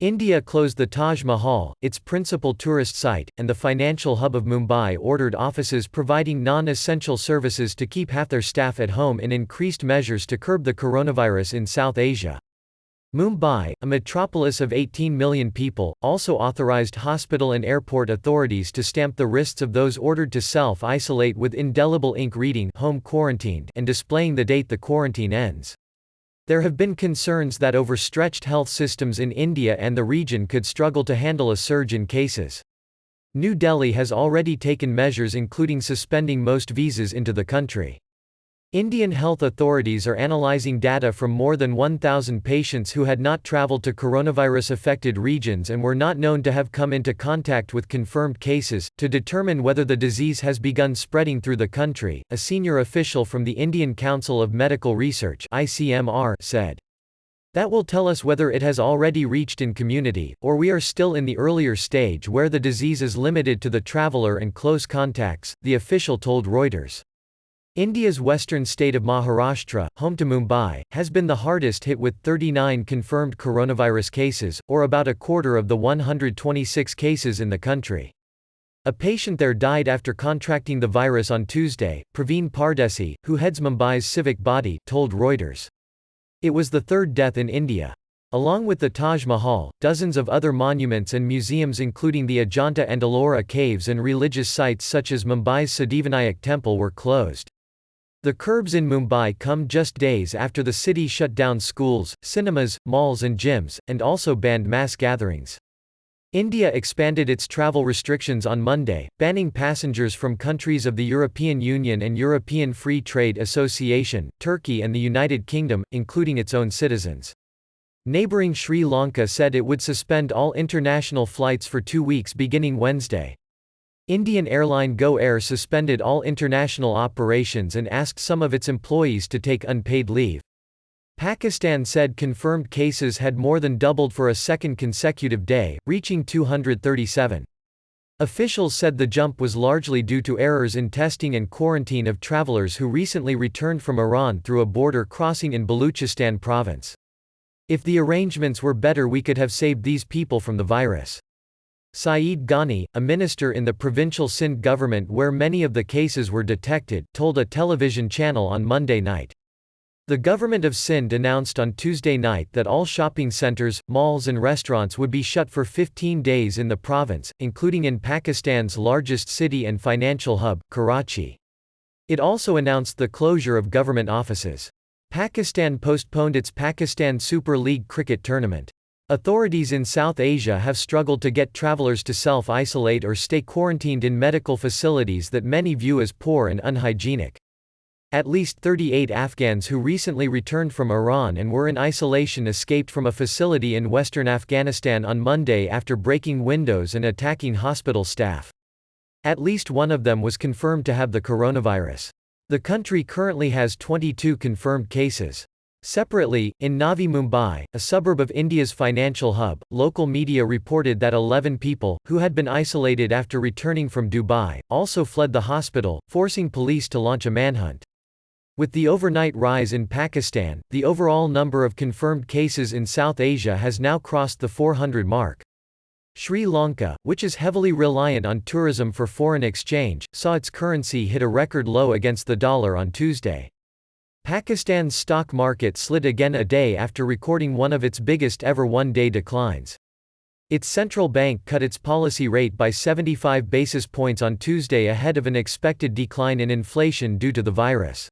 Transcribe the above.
India closed the Taj Mahal, its principal tourist site, and the financial hub of Mumbai ordered offices providing non-essential services to keep half their staff at home in increased measures to curb the coronavirus in South Asia. Mumbai, a metropolis of 18 million people, also authorized hospital and airport authorities to stamp the wrists of those ordered to self-isolate with indelible ink reading "home quarantined" and displaying the date the quarantine ends. There have been concerns that overstretched health systems in India and the region could struggle to handle a surge in cases. New Delhi has already taken measures including suspending most visas into the country. Indian health authorities are analyzing data from more than 1,000 patients who had not traveled to coronavirus-affected regions and were not known to have come into contact with confirmed cases, to determine whether the disease has begun spreading through the country, a senior official from the Indian Council of Medical Research (ICMR) said. That will tell us whether it has already reached in community, or we are still in the earlier stage where the disease is limited to the traveler and close contacts, the official told Reuters. India's western state of Maharashtra, home to Mumbai, has been the hardest hit with 39 confirmed coronavirus cases, or about a quarter of the 126 cases in the country. A patient there died after contracting the virus on Tuesday, Praveen Pardesi, who heads Mumbai's civic body, told Reuters. It was the third death in India. Along with the Taj Mahal, dozens of other monuments and museums including the Ajanta and Ellora caves and religious sites such as Mumbai's Siddhivinayak temple were closed. The curbs in Mumbai come just days after the city shut down schools, cinemas, malls and gyms, and also banned mass gatherings. India expanded its travel restrictions on Monday, banning passengers from countries of the European Union and European Free Trade Association, Turkey and the United Kingdom, including its own citizens. Neighbouring Sri Lanka said it would suspend all international flights for 2 weeks beginning Wednesday. Indian airline Go Air suspended all international operations and asked some of its employees to take unpaid leave. Pakistan said confirmed cases had more than doubled for a second consecutive day, reaching 237. Officials said the jump was largely due to errors in testing and quarantine of travelers who recently returned from Iran through a border crossing in Baluchistan province. If the arrangements were better, we could have saved these people from the virus. Saeed Ghani, a minister in the provincial Sindh government where many of the cases were detected, told a television channel on Monday night. The government of Sindh announced on Tuesday night that all shopping centres, malls and restaurants would be shut for 15 days in the province, including in Pakistan's largest city and financial hub, Karachi. It also announced the closure of government offices. Pakistan postponed its Pakistan Super League cricket tournament. Authorities in South Asia have struggled to get travelers to self-isolate or stay quarantined in medical facilities that many view as poor and unhygienic. At least 38 Afghans who recently returned from Iran and were in isolation escaped from a facility in western Afghanistan on Monday after breaking windows and attacking hospital staff. At least one of them was confirmed to have the coronavirus. The country currently has 22 confirmed cases. Separately, in Navi Mumbai, a suburb of India's financial hub, local media reported that 11 people, who had been isolated after returning from Dubai, also fled the hospital, forcing police to launch a manhunt. With the overnight rise in Pakistan, the overall number of confirmed cases in South Asia has now crossed the 400 mark. Sri Lanka, which is heavily reliant on tourism for foreign exchange, saw its currency hit a record low against the dollar on Tuesday. Pakistan's stock market slid again a day after recording one of its biggest ever one-day declines. Its central bank cut its policy rate by 75 basis points on Tuesday ahead of an expected decline in inflation due to the virus.